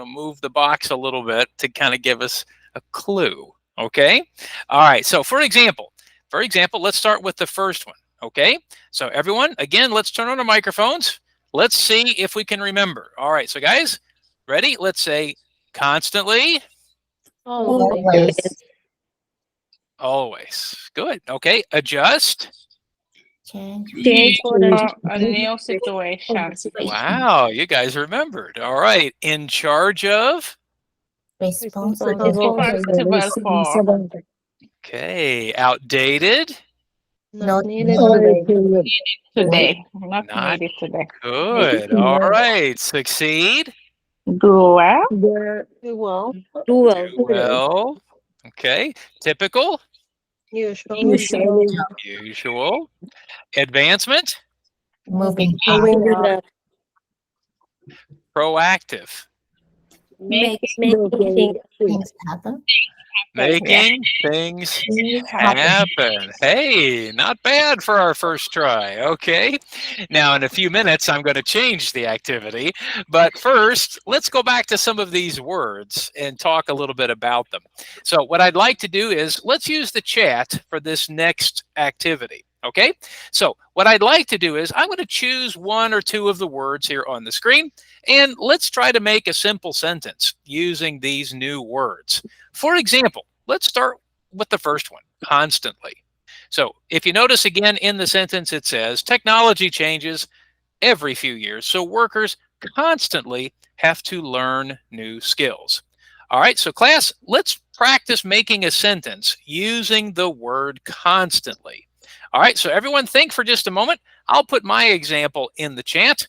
move the box a little bit to kind of give us a clue. Okay? All right. So for example, let's start with the first one. Okay? So everyone, again, let's turn on our microphones. Let's see if we can remember. All right. So guys, ready? Let's say constantly. Always. Good. Okay. Adjust. Change for a new situation. Wow, you guys remembered. All right. In charge of. Responsible for. Okay. Outdated. Not needed needed. today. Today, not Not needed today. good. All right. Succeed. Do well. Well, Do well. Do well. Okay. Typical. Usually. Usual. Advancement. Moving Moving on. the Proactive. making Things happen. Making things happen. Hey, not bad for our first try. Okay. Now, in a few minutes, I'm going to change the activity. But first, let's go back to some of these words and talk a little bit about them. So, what I'd like to do is let's use the chat for this next activity. Okay. So, what I'd like to do is I'm going to choose one or two of the words here on the screen, and let's try to make a simple sentence using these new words. For example, let's start with the first one, constantly. So if you notice again in the sentence, it says technology changes every few years, so workers constantly have to learn new skills. All right, so class, let's practice making a sentence using the word constantly. All right, so everyone think for just a moment. I'll put my example in the chat.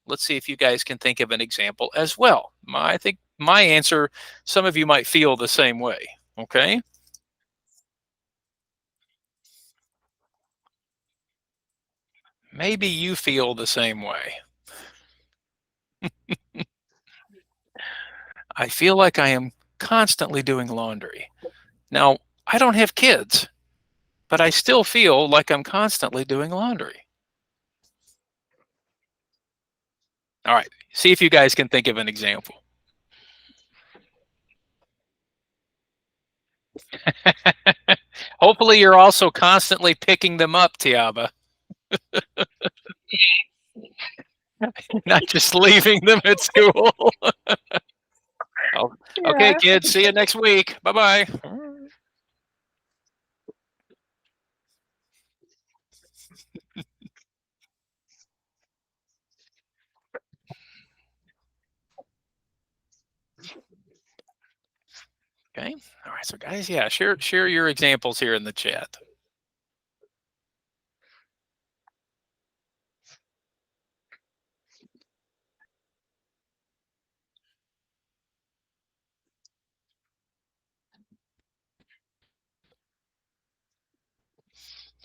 Let's see if you guys can think of an example as well. I think my answer, some of you might feel the same way, okay? Maybe you feel the same way. I feel like I am constantly doing laundry. Now, I don't have kids, but I still feel like I'm constantly doing laundry. All right, see if you guys can think of an example. Hopefully you're also constantly picking them up, Tiaba. Not just leaving them at school. Oh, okay, Yeah. kids, see you next week. Bye-bye. Okay. All right. So guys, yeah, share your examples here in the chat.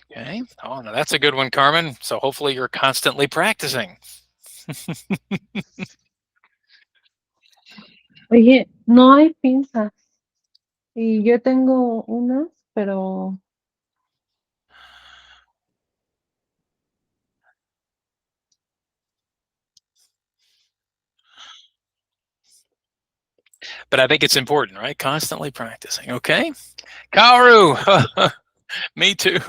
Okay. Oh, no, that's a good one, Carmen. So hopefully you're constantly practicing. oye, no hay pinzas. Y yo tengo unas, pero But I think it's important, right? Constantly practicing. Okay. Kaoru. Me too.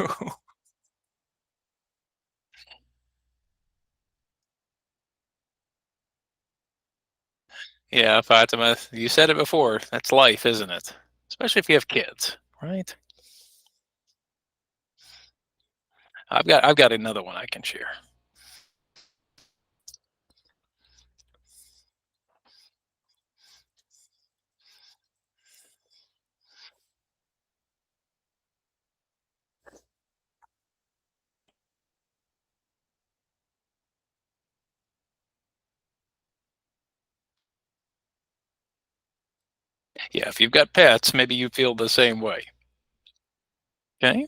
Yeah, Fatima, you said it before. That's life, isn't it? Especially if you have kids, right? I've got another one I can share. Yeah, if you've got pets, maybe you feel the same way. Okay.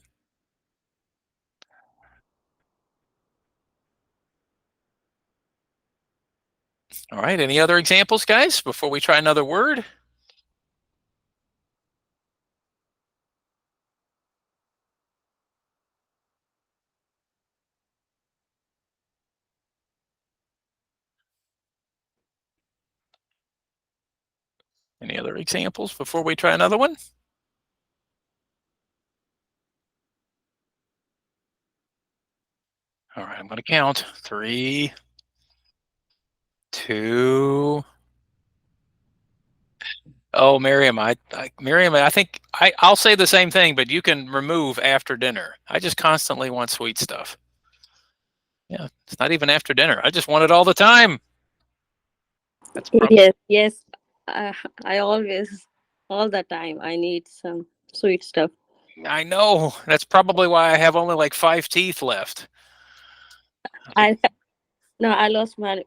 All right. Any other examples, guys, before we try another word? Any other examples before we try another one? All right, I'm going to count. 3, 2. Oh, Miriam, Miriam, I think I'll say the same thing, but you can remove after dinner. I just constantly want sweet stuff. Yeah, it's not even after dinner. I just want it all the time. That's probably, Yes. I always, all the time, I need some sweet stuff. I know. That's probably why I have only like 5 teeth left. I no, I lost one.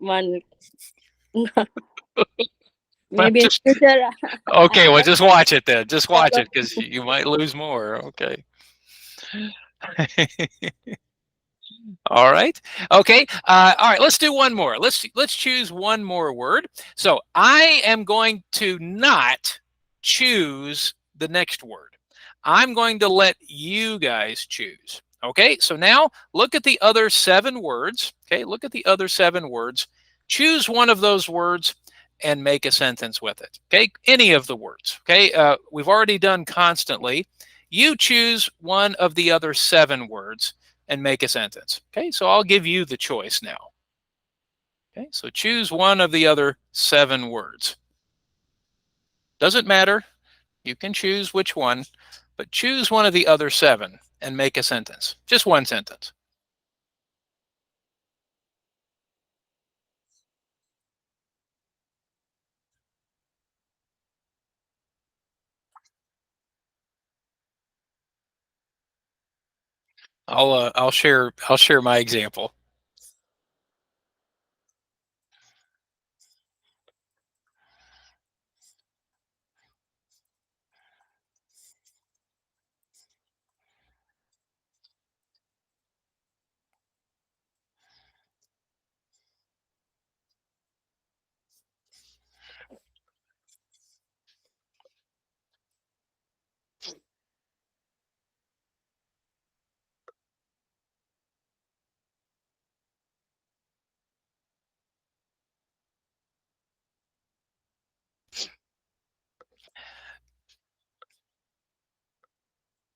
Maybe in Just future. okay. Well, just watch it then. Just watch it because you might lose more. Okay. All right. Okay. All right. Let's do one more. Let's choose one more word. So I am going to not choose the next word. I'm going to let you guys choose. Okay. So now look at the other 7 words. Okay. Look at the other 7 words. Choose one of those words and make a sentence with it. Okay. Any of the words. Okay. We've already done constantly. You choose one of the other 7 words and make a sentence. Okay, so I'll give you the choice now. Okay, so choose one of the other 7 words. Doesn't matter. You can choose which one, but choose one of the other 7 and make a sentence. Just one sentence. I'll share my example.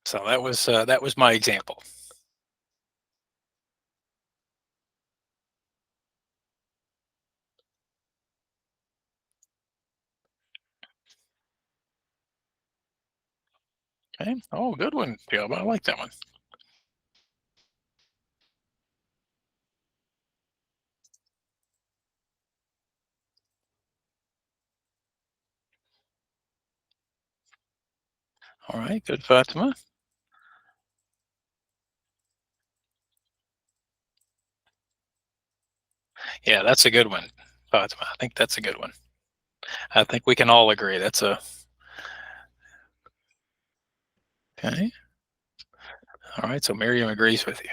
So that was my example. Okay. Oh, good one, Job. I like that one. All right. Good, Fatima. Yeah, that's a good one, Fatima. I think that's a good one. I think we can all agree that's a. Okay. All right. So Miriam agrees with you.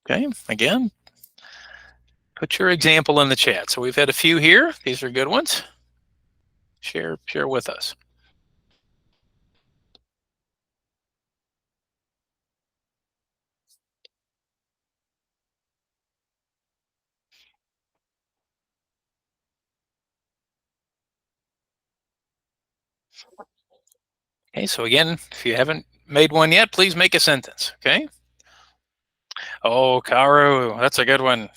Okay, again, put your example in the chat. So we've had a few here. These are good ones. Share with us. Okay, so again, if you haven't made one yet, please make a sentence. Okay. Oh, Karu, that's a good one.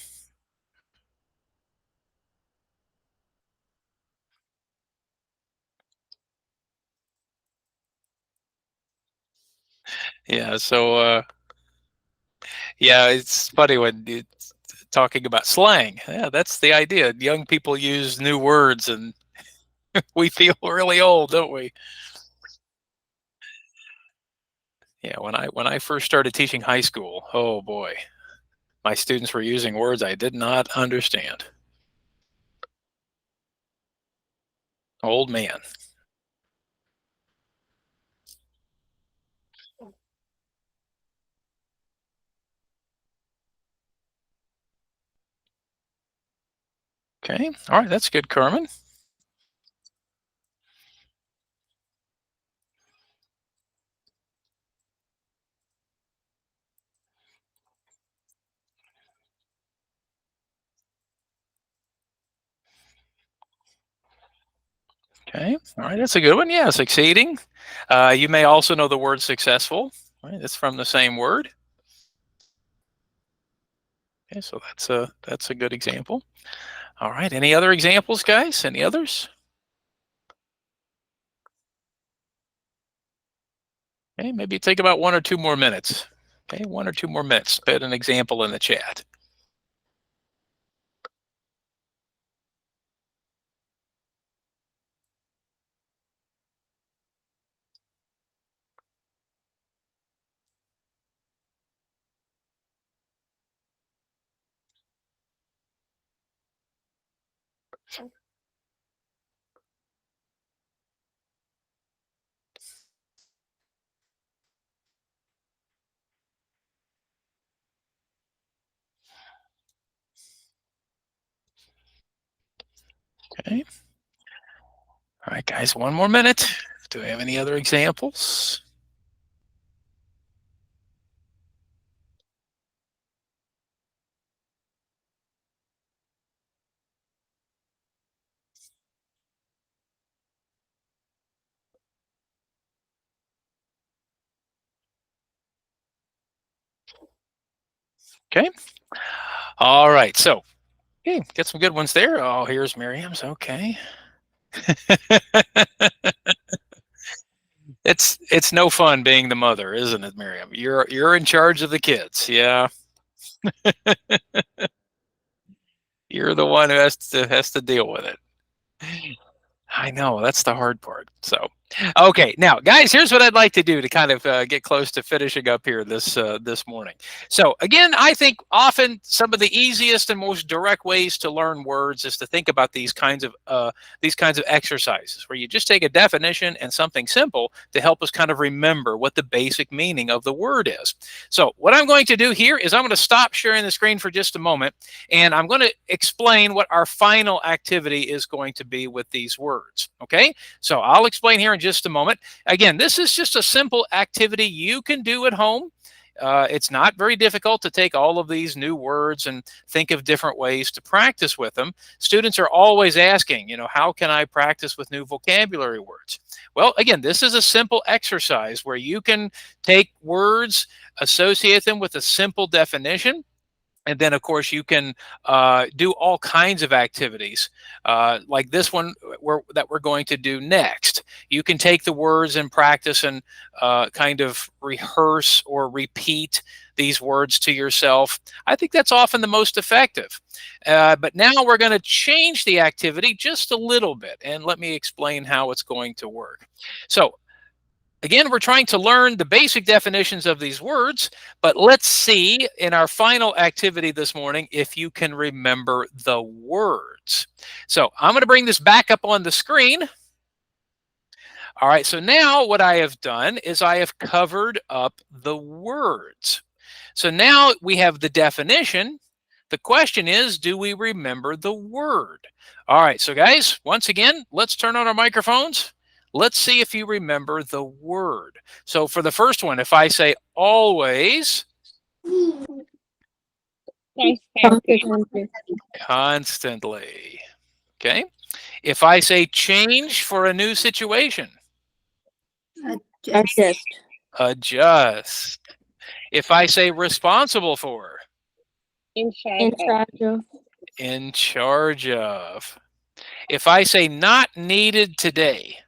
Yeah, so yeah, it's funny when it's talking about slang. Yeah, that's the idea. Young people use new words and we feel really old, don't we? Yeah, when I first started teaching high school, oh boy, my students were using words I did not understand. Old man. Okay, all right, that's good, Carmen. Okay, all right, that's a good one. Yeah, succeeding. You may also know the word successful. Right, it's from the same word. Okay, so that's a good example. All right, any other examples, guys? Any others? Okay, maybe take about 1 or 2 more minutes. Okay, 1 or 2 more minutes. Put an example in the chat. Okay. All right, guys, 1 more minute. Do we have any other examples? Okay. All right. So, okay, get some good ones there. Oh, here's Miriam's. Okay. It's no fun being the mother, isn't it, Miriam? You're in charge of the kids. Yeah. You're the one who has to deal with it. I know, that's the hard part. So, okay, now, guys, here's what I'd like to do to kind of get close to finishing up here this morning. So, again, I think often some of the easiest and most direct ways to learn words is to think about these kinds of exercises where you just take a definition and something simple to help us kind of remember what the basic meaning of the word is. So, what I'm going to do here is I'm going to stop sharing the screen for just a moment, and I'm going to explain what our final activity is going to be with these words. Okay, so I'll explain here in just a moment. Again, this is just a simple activity you can do at home. It's not very difficult to take all of these new words and think of different ways to practice with them. Students are always asking, how can I practice with new vocabulary words? Well, again, this is a simple exercise where you can take words, associate them with a simple definition, and then, of course, you can do all kinds of activities like this one that we're going to do next. You can take the words and practice and kind of rehearse or repeat these words to yourself. I think that's often the most effective. But now we're going to change the activity just a little bit, and let me explain how it's going to work. So, again, we're trying to learn the basic definitions of these words, but let's see in our final activity this morning if you can remember the words. So I'm going to bring this back up on the screen. All right, so now what I have done is I have covered up the words. So now we have the definition. The question is, do we remember the word? All right, so guys, once again, let's turn on our microphones. Let's see if you remember the word. So for the first one, if I say always, constantly. Okay. If I say change for a new situation, adjust. If I say responsible for, in charge of. In charge of. If I say not needed today,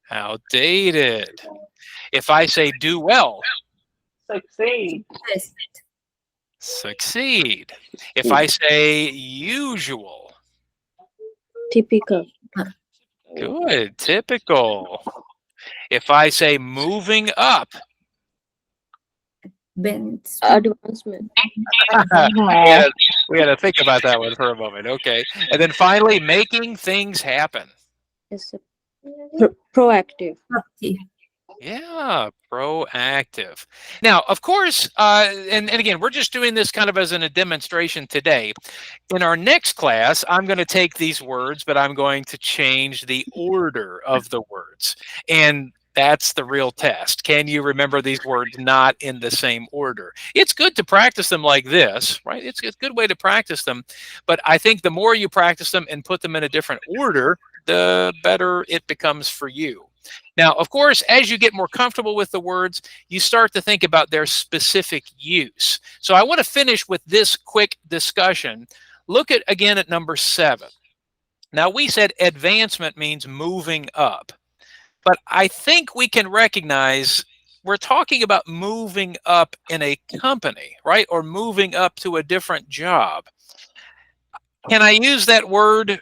outdated. If I say do well, succeed. If I say usual, Typical. good, typical. If I say moving up, Advancement. we had to think about that one for a moment. Okay. And then finally, making things happen. Proactive. Yeah, proactive. Now, of course, and again, we're just doing this kind of as a demonstration today. In our next class, I'm going to take these words, but I'm going to change the order of the words. And that's the real test. Can you remember these words not in the same order? It's good to practice them like this, right? It's a good way to practice them. But I think the more you practice them and put them in a different order, the better it becomes for you. Now, of course, as you get more comfortable with the words, you start to think about their specific use. So I want to finish with this quick discussion. Look again at number 7. Now, we said advancement means moving up. But I think we can recognize we're talking about moving up in a company, right? Or moving up to a different job. Can I use that word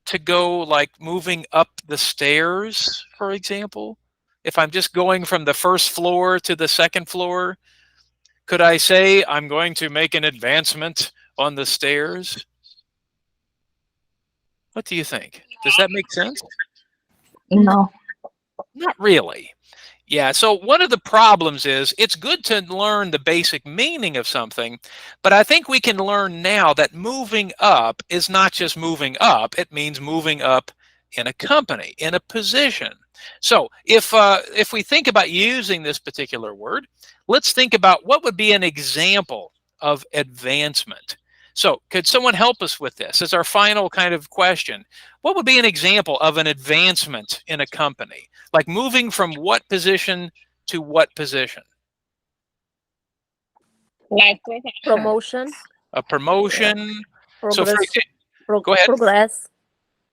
to go like moving up the stairs, for example? If I'm just going from the first floor to the second floor, could I say I'm going to make an advancement on the stairs? What do you think? Does that make sense? No. Not really. Yeah, so one of the problems is it's good to learn the basic meaning of something, but I think we can learn now that moving up is not just moving up, it means moving up in a company, in a position. So if we think about using this particular word, let's think about what would be an example of advancement. So could someone help us with this as our final kind of question? What would be an example of an advancement in a company? Like moving from what position to what position? Like promotion. A promotion. So Progress. go ahead. Progress.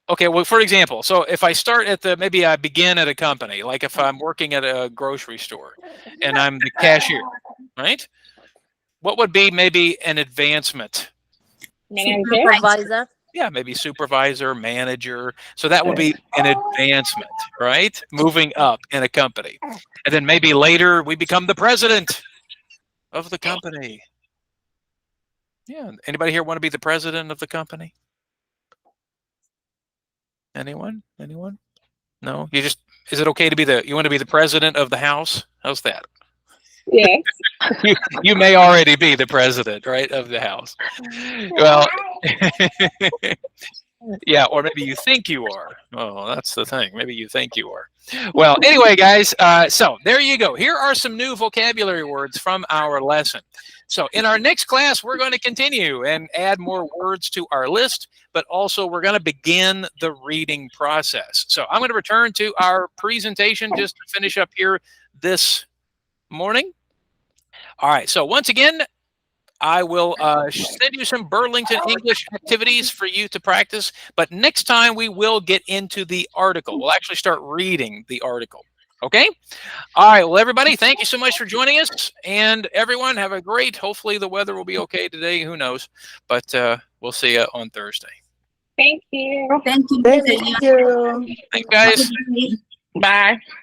Okay, well, for example, so if I start at maybe I begin at a company, like if I'm working at a grocery store and I'm the cashier, right? What would be maybe an advancement? Supervisor. Yeah, maybe supervisor, manager. So that would be an advancement, right? Moving up in a company. And then maybe later we become the president of the company. Yeah, anybody here want to be the president of the company? Anyone? Anyone? No? Is it okay to you want to be the president of the house? How's that? Yes. You may already be the president, right, of the house. Well, yeah, or maybe you think you are. Oh, that's the thing. Maybe you think you are. Well, anyway, guys, so there you go. Here are some new vocabulary words from our lesson. So in our next class, we're going to continue and add more words to our list, but also we're going to begin the reading process. So I'm going to return to our presentation just to finish up here this morning. All right, so once again, I will send you some Burlington English activities for you to practice, but next time we will get into the article. We'll actually start reading the article, okay? All right, well, everybody, thank you so much for joining us, and everyone have a great, hopefully the weather will be okay today, who knows, but we'll see you on Thursday. Thank you. Thank you. Thank you. Thanks, guys. Bye.